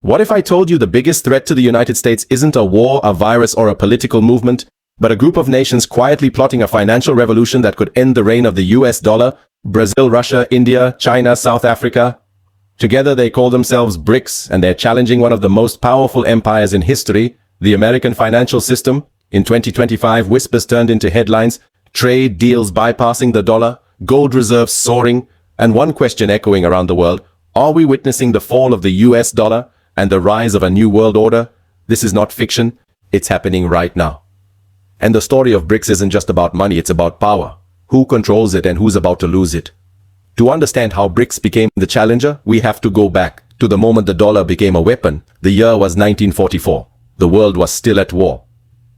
What if I told you the biggest threat to the United States isn't a war, a virus, or a political movement, but a group of nations quietly plotting a financial revolution that could end the reign of the US dollar? Brazil, Russia, India, China, South Africa. Together they call themselves BRICS, and they're challenging one of the most powerful empires in history, the American financial system. In 2025, whispers turned into headlines, trade deals bypassing the dollar, gold reserves soaring, and one question echoing around the world: are we witnessing the fall of the US dollar and the rise of a new world order? This is not fiction, it's happening right now. And the story of BRICS isn't just about money, it's about power. Who controls it and who's about to lose it? To understand how BRICS became the challenger, we have to go back to the moment the dollar became a weapon. The year was 1944. The world was still at war.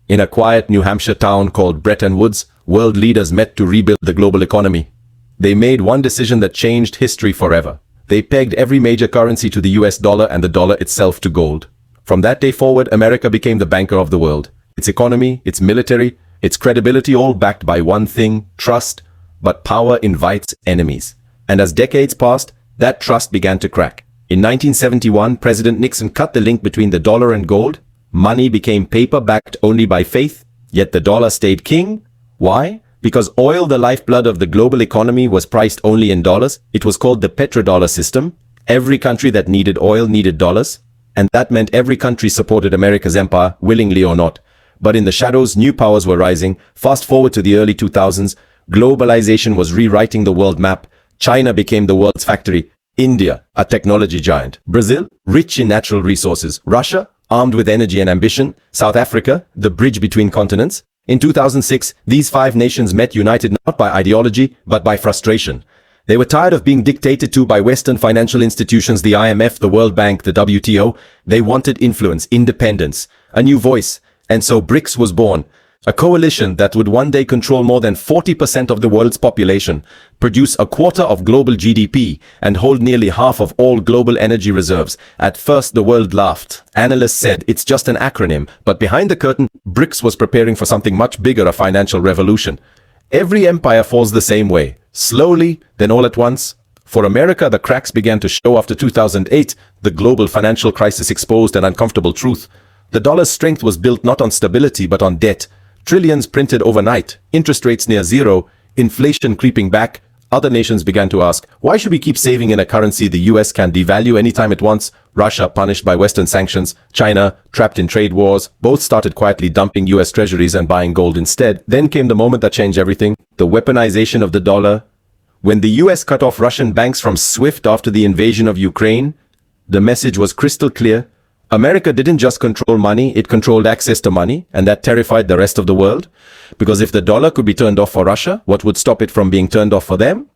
In a quiet New Hampshire town called Bretton Woods, world leaders met to rebuild the global economy. They made one decision that changed history forever. They pegged every major currency to the US dollar and the dollar itself to gold. From that day forward, America became the banker of the world. Its economy, its military, its credibility, all backed by one thing: trust. But power invites enemies. And as decades passed, that trust began to crack. In 1971, President Nixon cut the link between the dollar and gold. Money became paper backed only by faith, yet the dollar stayed king. Why? Because oil, the lifeblood of the global economy, was priced only in dollars. It was called the petrodollar system. Every country that needed oil needed dollars. And that meant every country supported America's empire, willingly or not. But in the shadows, new powers were rising. Fast forward to the early 2000s, globalization was rewriting the world map. China became the world's factory. India, a technology giant. Brazil, rich in natural resources. Russia, armed with energy and ambition. South Africa, the bridge between continents. In 2006, these 5 nations met, united not by ideology, but by frustration. They were tired of being dictated to by Western financial institutions, the IMF, the World Bank, the WTO. They wanted influence, independence, a new voice. And so BRICS was born, a coalition that would one day control more than 40% of the world's population, produce a quarter of global GDP, and hold nearly half of all global energy reserves. At first, the world laughed. Analysts said it's just an acronym, but behind the curtain, BRICS was preparing for something much bigger, a financial revolution. Every empire falls the same way, slowly, then all at once. For America, the cracks began to show after 2008. The global financial crisis exposed an uncomfortable truth. The dollar's strength was built not on stability but on debt. Trillions printed overnight, interest rates near zero, inflation creeping back. Other nations began to ask, why should we keep saving in a currency the US can devalue anytime it wants? Russia, punished by Western sanctions. China, trapped in trade wars. Both started quietly dumping US treasuries and buying gold instead. Then came the moment that changed everything: the weaponization of the dollar. When the US cut off Russian banks from SWIFT after the invasion of Ukraine, the message was crystal clear. America didn't just control money, it controlled access to money, and that terrified the rest of the world. Because if the dollar could be turned off for Russia, what would stop it from being turned off for them?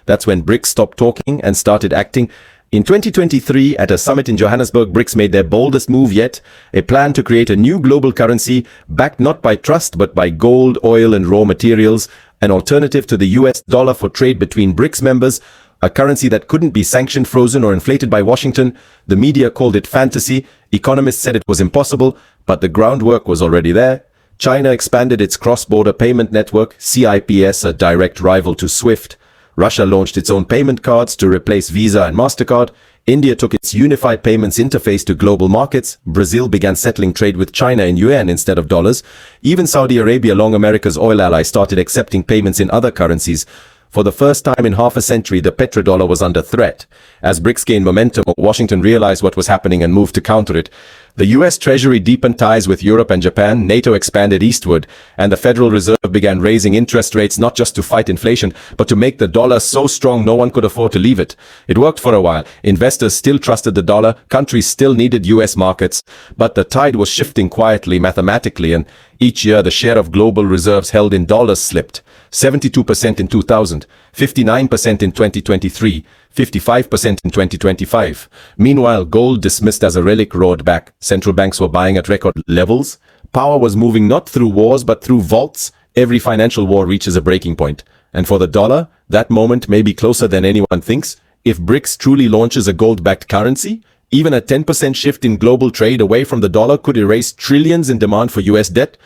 That's when BRICS stopped talking and started acting. In 2023, at a summit in Johannesburg, BRICS made their boldest move yet, a plan to create a new global currency backed not by trust but by gold, oil, and raw materials, an alternative to the US dollar for trade between BRICS members. A currency that couldn't be sanctioned, frozen, or inflated by Washington. The media called it fantasy. Economists said it was impossible, but the groundwork was already there. China expanded its cross-border payment network, CIPS, a direct rival to SWIFT. Russia launched its own payment cards to replace Visa and MasterCard. India took its unified payments interface to global markets. Brazil began settling trade with China in yuan instead of dollars. Even Saudi Arabia, long America's oil ally, started accepting payments in other currencies. For the first time in half a century, the petrodollar was under threat. As BRICS gained momentum, Washington realized what was happening and moved to counter it. The US Treasury deepened ties with Europe and Japan, NATO expanded eastward, and the Federal Reserve began raising interest rates not just to fight inflation, but to make the dollar so strong no one could afford to leave it. It worked for a while. Investors still trusted the dollar, countries still needed US markets, but the tide was shifting quietly, mathematically, and each year the share of global reserves held in dollars slipped. 72% in 2000, 59% in 2023, 55% in 2025. Meanwhile, gold, dismissed as a relic, roared back. Central banks were buying at record levels. Power was moving not through wars but through vaults. Every financial war reaches a breaking point. And for the dollar, that moment may be closer than anyone thinks. If BRICS truly launches a gold-backed currency, even a 10% shift in global trade away from the dollar could erase trillions in demand for US debt.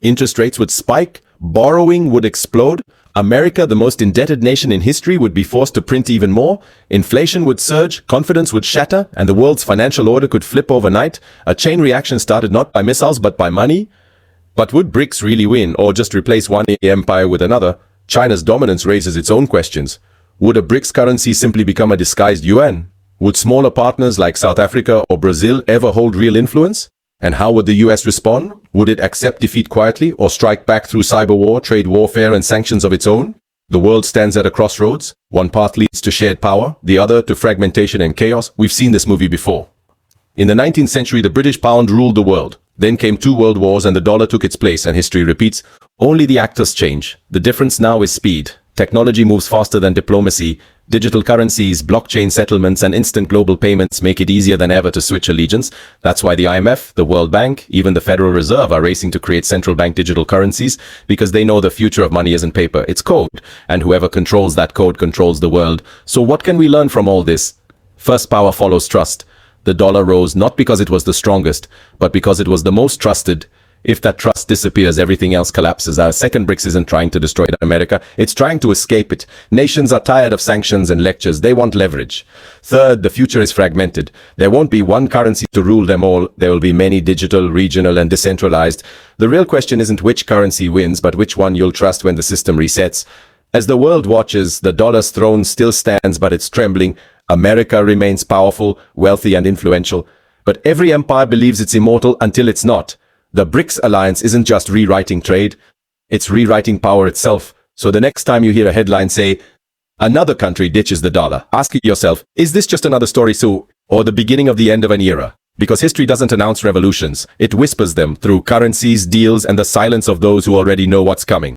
Interest rates would spike, borrowing would explode, America, the most indebted nation in history, would be forced to print even more, inflation would surge, confidence would shatter, and the world's financial order could flip overnight. A chain reaction started not by missiles but by money. But would BRICS really win, or just replace one empire with another? China's dominance raises its own questions. Would a BRICS currency simply become a disguised yuan? Would smaller partners like South Africa or Brazil ever hold real influence? And how would the US respond? Would it accept defeat quietly or strike back through cyber war, trade warfare, and sanctions of its own? The world stands at a crossroads. One path leads to shared power, the other to fragmentation and chaos. We've seen this movie before. In the 19th century, the British pound ruled the world. Then came 2 world wars and the dollar took its place, and history repeats. Only the actors change. The difference now is speed. Technology moves faster than diplomacy. Digital currencies, blockchain settlements, and instant global payments make it easier than ever to switch allegiance. That's why the IMF, the World Bank, even the Federal Reserve are racing to create central bank digital currencies, because they know the future of money isn't paper, it's code. And whoever controls that code controls the world. So what can we learn from all this? First, power follows trust. The dollar rose not because it was the strongest, but because it was the most trusted. If that trust disappears, everything else collapses. Our second BRICS isn't trying to destroy America, it's trying to escape it. Nations are tired of sanctions and lectures, they want leverage. Third, the future is fragmented. There won't be one currency to rule them all, there will be many digital, regional, and decentralized. The real question isn't which currency wins, but which one you'll trust when the system resets. As the world watches, the dollar's throne still stands, but it's trembling. America remains powerful, wealthy, and influential. But every empire believes it's immortal until it's not. The BRICS alliance isn't just rewriting trade, it's rewriting power itself. So the next time you hear a headline say, another country ditches the dollar, ask yourself, is this just another story or the beginning of the end of an era? Because history doesn't announce revolutions, it whispers them through currencies, deals, and the silence of those who already know what's coming.